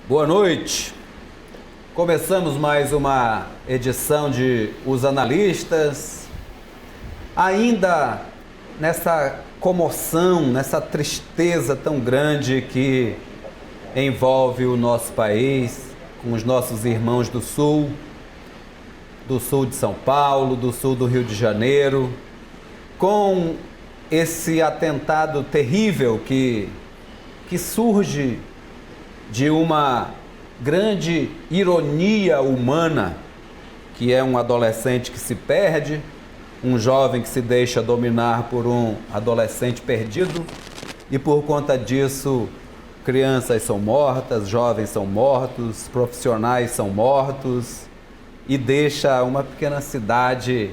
Boa noite. Começamos mais uma edição de Os Analistas. Ainda nessa comoção, nessa tristeza tão grande que envolve o nosso país, com os nossos irmãos do sul de São Paulo, do sul do Rio de Janeiro, com esse atentado terrível que surge de uma grande ironia humana, que é um adolescente que se perde, um jovem que se deixa dominar por um adolescente perdido, e por conta disso crianças são mortas, jovens são mortos, profissionais são mortos, e deixa uma pequena cidade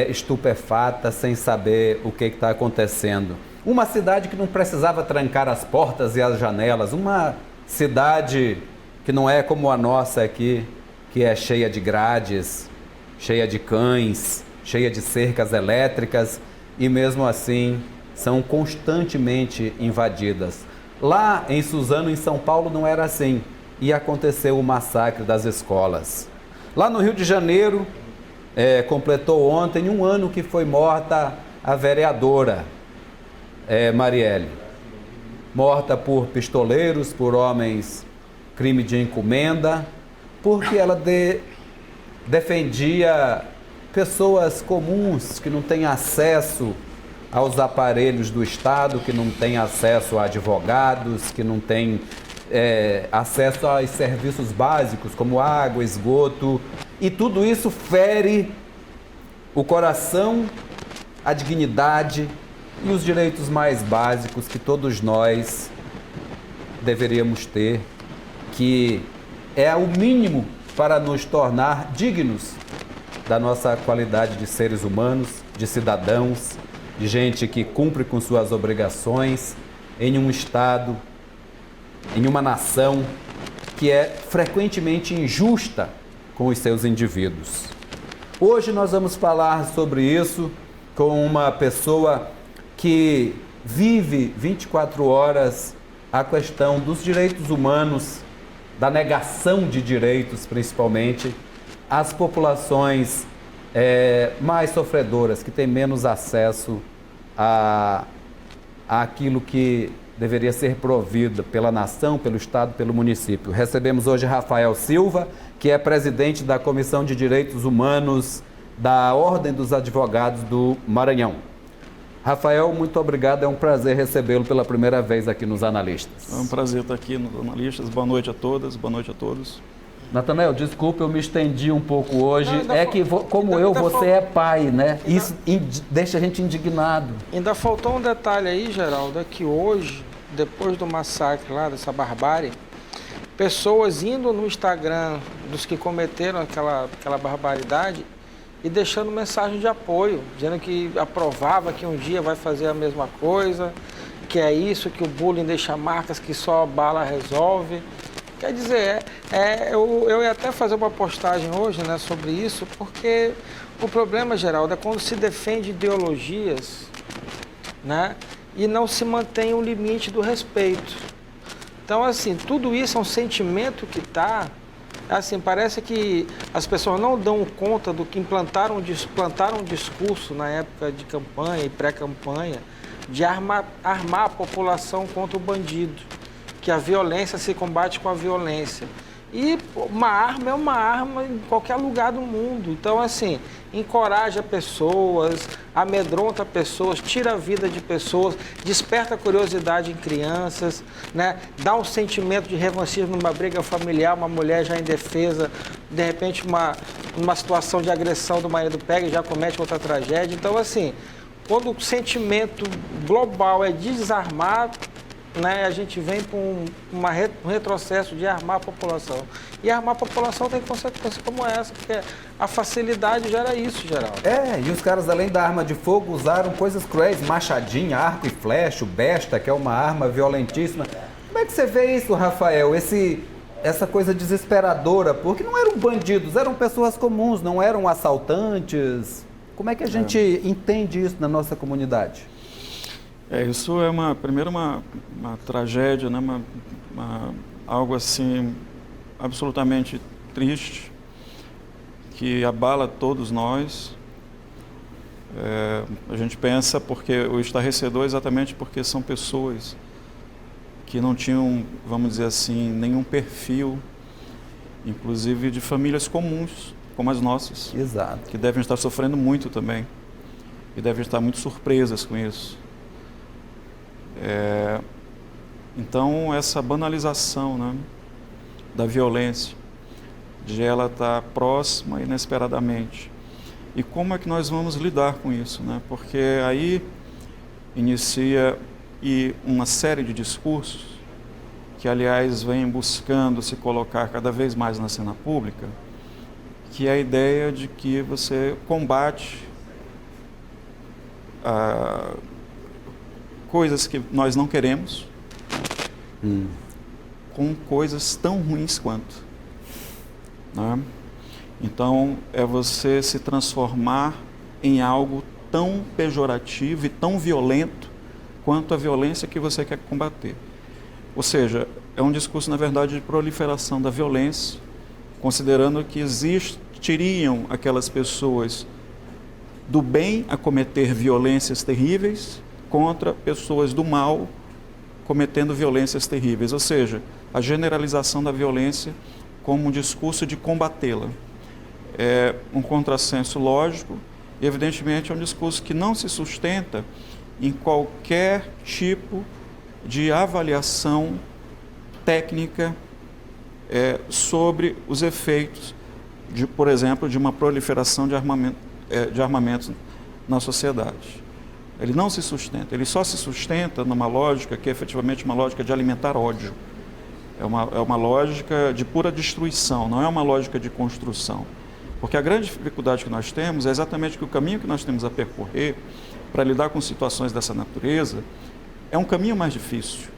estupefata, sem saber o que está acontecendo. Uma cidade que não precisava trancar as portas e as janelas, uma cidade que não é como a nossa aqui, que é cheia de grades, cheia de cães, cheia de cercas elétricas, e mesmo assim são constantemente invadidas. Lá em Suzano, em São Paulo, não era assim, e aconteceu o massacre das escolas. Lá no Rio de Janeiro, completou ontem um ano que foi morta a vereadora Marielle, morta por pistoleiros, por homens, crime de encomenda, porque ela defendia pessoas comuns que não têm acesso aos aparelhos do Estado, que não têm acesso a advogados, que não têm acesso aos serviços básicos como água, esgoto, e tudo isso fere o coração, a dignidade e os direitos mais básicos que todos nós deveríamos ter, que é o mínimo para nos tornar dignos da nossa qualidade de seres humanos, de cidadãos, de gente que cumpre com suas obrigações em um Estado, em uma nação que é frequentemente injusta com os seus indivíduos. Hoje nós vamos falar sobre isso com uma pessoa que vive 24 horas a questão dos direitos humanos, da negação de direitos, principalmente, às populações mais sofredoras, que têm menos acesso àquilo que deveria ser provido pela nação, pelo Estado, pelo município. Recebemos hoje Rafael Silva, que é presidente da Comissão de Direitos Humanos da Ordem dos Advogados do Maranhão. Rafael, muito obrigado, é um prazer recebê-lo pela primeira vez aqui nos Analistas. É um prazer estar aqui nos Analistas, boa noite a todas, boa noite a todos. Natanael, desculpa, eu me estendi um pouco hoje, como você é pai, né? Isso deixa a gente indignado. Ainda faltou um detalhe aí, Geraldo, é que hoje, depois do massacre lá, dessa barbárie, pessoas indo no Instagram dos que cometeram aquela barbaridade e deixando mensagem de apoio, dizendo que aprovava que um dia vai fazer a mesma coisa, que é isso, que o bullying deixa marcas, que só a bala resolve. Quer dizer, eu ia até fazer uma postagem hoje, né, sobre isso, porque o problema, Geraldo, é quando se defende ideologias, né, e não se mantém o limite do respeito. Então, assim, tudo isso é um sentimento que está, assim, parece que as pessoas não dão conta do que plantaram um discurso na época de campanha e pré-campanha de armar a população contra o bandido, que a violência se combate com a violência. E uma arma é uma arma em qualquer lugar do mundo. Então, assim, encoraja pessoas, amedronta pessoas, tira a vida de pessoas, desperta curiosidade em crianças, né? Dá um sentimento de revanchismo numa briga familiar, uma mulher já indefesa, de repente uma situação de agressão do marido pega e já comete outra tragédia. Então, assim, quando o sentimento global é desarmar, né, a gente vem com um retrocesso de armar a população. E armar a população tem consequências como essa, porque a facilidade gera isso, Geraldo. E os caras, além da arma de fogo, usaram coisas cruéis, machadinha, arco e flecha, o besta, que é uma arma violentíssima. Como é que você vê isso, Rafael? Essa coisa desesperadora, porque não eram bandidos, eram pessoas comuns, não eram assaltantes. Como é que a gente entende isso na nossa comunidade? Isso é primeiro uma tragédia, né? algo assim absolutamente triste, que abala todos nós. A gente pensa porque o estarrecedor exatamente porque são pessoas que não tinham, vamos dizer assim, nenhum perfil, inclusive de famílias comuns, como as nossas. Exato. Que devem estar sofrendo muito também, e devem estar muito surpresas com isso. Então, essa banalização, né, da violência, de ela estar próxima inesperadamente. E como é que nós vamos lidar com isso, né? Porque aí inicia uma série de discursos que, aliás, vêm buscando se colocar cada vez mais na cena pública, que é a ideia de que você combate coisas que nós não queremos com coisas tão ruins quanto. Né? Então, é você se transformar em algo tão pejorativo e tão violento quanto a violência que você quer combater. Ou seja, é um discurso, na verdade, de proliferação da violência, considerando que existiriam aquelas pessoas do bem a cometer violências terríveis contra pessoas do mal cometendo violências terríveis. Ou seja, a generalização da violência como um discurso de combatê-la. É um contrassenso lógico e, evidentemente, é um discurso que não se sustenta em qualquer tipo de avaliação técnica sobre os efeitos, por exemplo, de uma proliferação de armamentos na sociedade. Ele não se sustenta, ele só se sustenta numa lógica que é efetivamente uma lógica de alimentar ódio. É uma lógica de pura destruição, não é uma lógica de construção. Porque a grande dificuldade que nós temos é exatamente que o caminho que nós temos a percorrer para lidar com situações dessa natureza é um caminho mais difícil.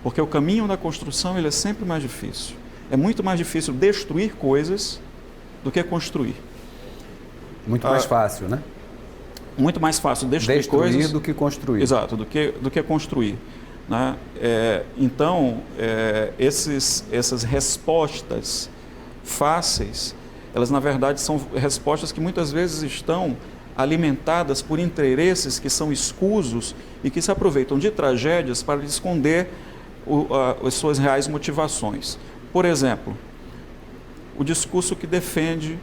Porque o caminho da construção ele é sempre mais difícil. É muito mais difícil destruir coisas do que construir. Muito mais fácil, né? Muito mais fácil destruir coisas do que construir. Exato, do que construir. Né? Então, essas respostas fáceis, elas na verdade são respostas que muitas vezes estão alimentadas por interesses que são escusos e que se aproveitam de tragédias para esconder as suas reais motivações. Por exemplo, o discurso que defende,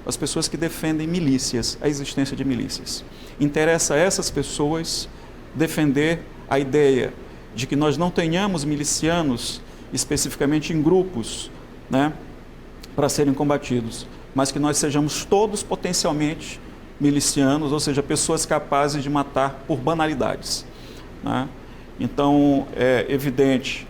as pessoas que defendem milícias, a existência de milícias. Interessa a essas pessoas defender a ideia de que nós não tenhamos milicianos especificamente em grupos, né, para serem combatidos, mas que nós sejamos todos potencialmente milicianos, ou seja, pessoas capazes de matar por banalidades. Né? Então, é evidente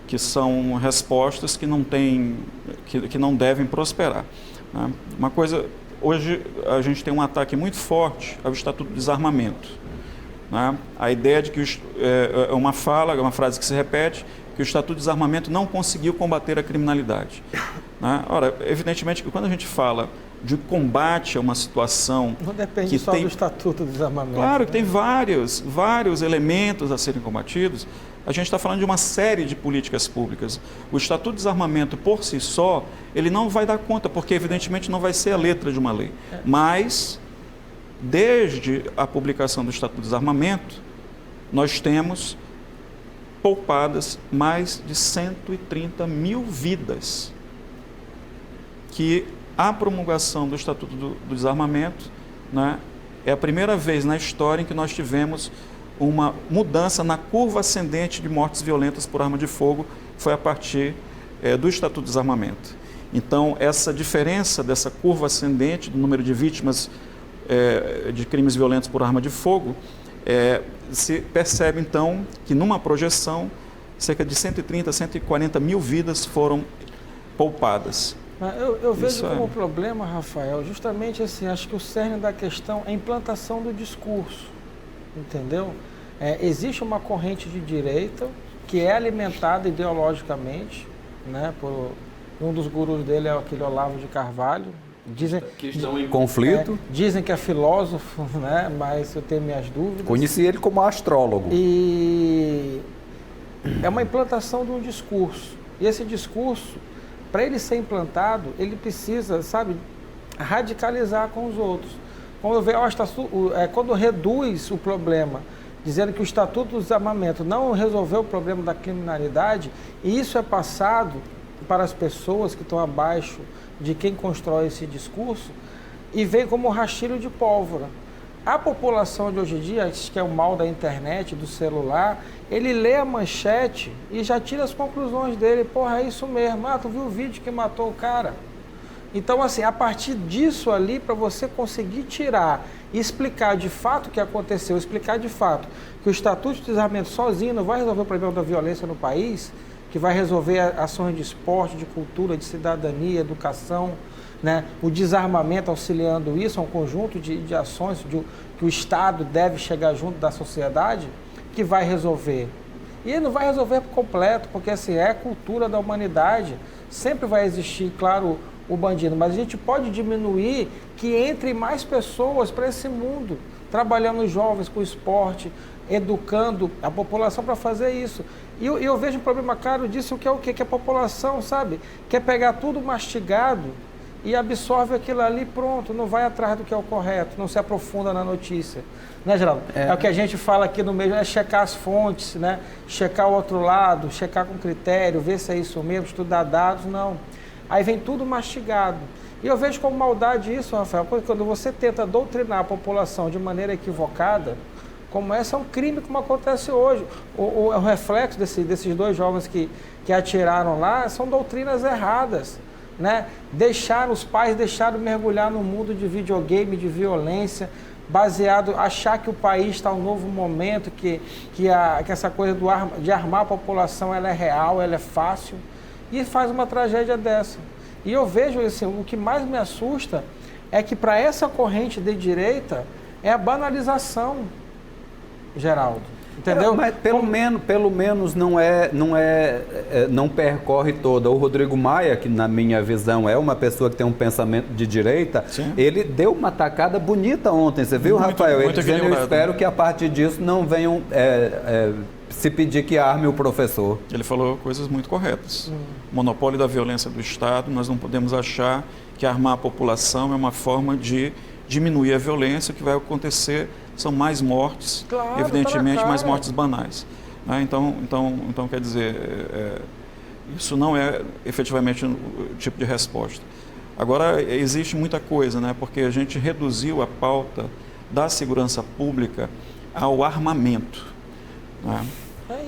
que são respostas que não devem prosperar. Né? Uma coisa, hoje a gente tem um ataque muito forte ao Estatuto do Desarmamento. Né? A ideia de que é uma frase que se repete, que o Estatuto do Desarmamento não conseguiu combater a criminalidade. Né? Ora, evidentemente que quando a gente fala de combate a uma situação... Não depende que só do Estatuto do Desarmamento. Claro que tem vários elementos a serem combatidos. A gente está falando de uma série de políticas públicas. O Estatuto do Desarmamento, por si só, ele não vai dar conta, porque evidentemente não vai ser a letra de uma lei. Mas, desde a publicação do Estatuto do Desarmamento, nós temos poupadas mais de 130 mil vidas que a promulgação do Estatuto do Desarmamento, né, é a primeira vez na história em que nós tivemos uma mudança na curva ascendente de mortes violentas por arma de fogo, foi a partir do Estatuto do Desarmamento. Então, essa diferença dessa curva ascendente do número de vítimas de crimes violentos por arma de fogo, se percebe, então, que numa projeção, cerca de 130, 140 mil vidas foram poupadas. Eu vejo como problema, Rafael, justamente assim, acho que o cerne da questão é a implantação do discurso, entendeu? Existe uma corrente de direita que é alimentada ideologicamente, né, por um dos gurus dele é aquele Olavo de Carvalho. Dizem que estão em conflito. Dizem que é filósofo, né, mas eu tenho minhas dúvidas. Conheci ele como astrólogo. E é uma implantação de um discurso, E esse discurso, para ele ser implantado, ele precisa, sabe, radicalizar com os outros. Quando reduz o problema, dizendo que o Estatuto do Desarmamento não resolveu o problema da criminalidade, e isso é passado para as pessoas que estão abaixo de quem constrói esse discurso, e vem como um rastilho de pólvora. A população de hoje em dia, que é o mal da internet, do celular, ele lê a manchete e já tira as conclusões dele. Porra, é isso mesmo. Ah, tu viu o vídeo que matou o cara? Então, assim, a partir disso ali, para você conseguir tirar e explicar de fato o que aconteceu, explicar de fato que o Estatuto de Desarmamento sozinho não vai resolver o problema da violência no país, que vai resolver ações de esporte, de cultura, de cidadania, educação, né? O desarmamento auxiliando isso, é um conjunto de ações que o Estado deve chegar junto da sociedade, que vai resolver. E ele não vai resolver por completo, porque assim, é a cultura da humanidade, sempre vai existir, claro, o bandido, mas a gente pode diminuir que entre mais pessoas para esse mundo, trabalhando os jovens com esporte, educando a população para fazer isso. E eu vejo um problema claro disso, que é o quê? Que a população, sabe, quer pegar tudo mastigado e absorve aquilo ali, pronto, não vai atrás do que é o correto, não se aprofunda na notícia. Né, Geraldo? É o que a gente fala aqui no meio, é checar as fontes, né? Checar o outro lado, checar com critério, ver se é isso mesmo, estudar dados, não. Aí vem tudo mastigado. E eu vejo como maldade isso, Rafael, porque quando você tenta doutrinar a população de maneira equivocada, como essa, é um crime como acontece hoje. O reflexo desses dois jovens que atiraram lá são doutrinas erradas, né? Os pais deixaram mergulhar no mundo de videogame, de violência, baseado, achar que o país está um novo momento, que essa coisa de armar a população, ela é real, ela é fácil, e faz uma tragédia dessa. E eu vejo, assim, o que mais me assusta é que para essa corrente de direita é a banalização, Geraldo. Entendeu? Mas pelo menos não percorre toda. O Rodrigo Maia, que na minha visão é uma pessoa que tem um pensamento de direita, sim, ele deu uma tacada bonita ontem. Você viu, Rafael? Ele dizendo, eu espero que a partir disso não venham se pedir que arme o professor. Ele falou coisas muito corretas. Monopólio da violência do Estado, nós não podemos achar que armar a população é uma forma de diminuir a violência. O que vai acontecer são mais mortes, claro, evidentemente mais mortes banais. Né? Então, quer dizer, isso não é efetivamente o tipo de resposta. Agora, existe muita coisa, né? Porque a gente reduziu a pauta da segurança pública ao armamento. Né?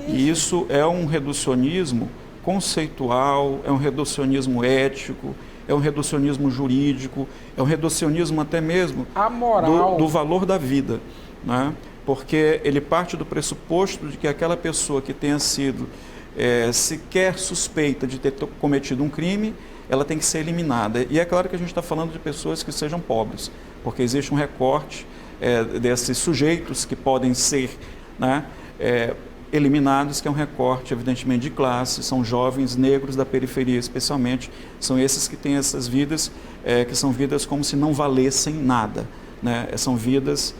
E isso é um reducionismo conceitual, é um reducionismo ético, é um reducionismo jurídico, é um reducionismo até mesmo do valor da vida, né? Porque ele parte do pressuposto de que aquela pessoa que tenha sido sequer suspeita de ter cometido um crime, ela tem que ser eliminada. E é claro que a gente está falando de pessoas que sejam pobres, porque existe um recorte desses sujeitos que podem ser, né, eliminados, que é um recorte, evidentemente, de classe, são jovens negros da periferia, especialmente, são esses que têm essas vidas, que são vidas como se não valessem nada, né? São vidas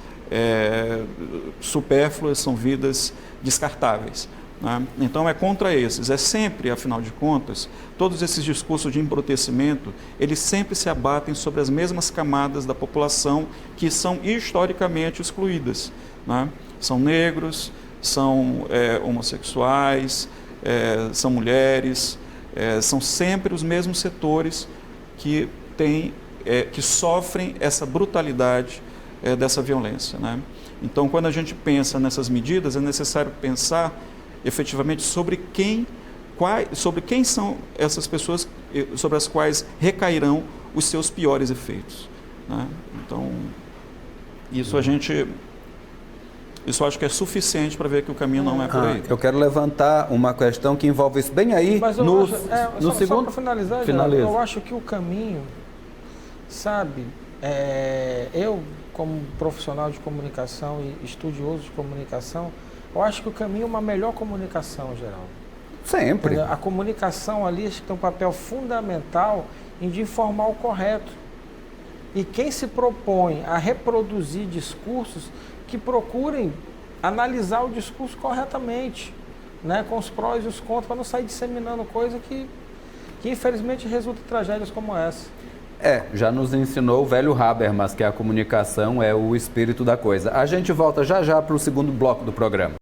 supérfluas, são vidas descartáveis, né? Então, é contra esses, é sempre, afinal de contas, todos esses discursos de embrutecimento, eles sempre se abatem sobre as mesmas camadas da população que são historicamente excluídas, né? São negros, são homossexuais, são mulheres, são sempre os mesmos setores que sofrem essa brutalidade dessa violência, né? Então, quando a gente pensa nessas medidas, é necessário pensar efetivamente sobre quem são essas pessoas sobre as quais recairão os seus piores efeitos, né? Então, isso acho que é suficiente para ver que o caminho não é por aí. Eu quero levantar uma questão que envolve isso bem aí. Mas no segundo. Só para finalizar, eu acho que o caminho, sabe, eu como profissional de comunicação e estudioso de comunicação, eu acho que o caminho é uma melhor comunicação, Geraldo. Sempre. A comunicação ali acho que tem um papel fundamental em de informar o correto. E quem se propõe a reproduzir discursos, que procurem analisar o discurso corretamente, né, com os prós e os contras, para não sair disseminando coisa que infelizmente resulta em tragédias como essa. Já nos ensinou o velho Habermas que a comunicação é o espírito da coisa. A gente volta já já para o segundo bloco do programa.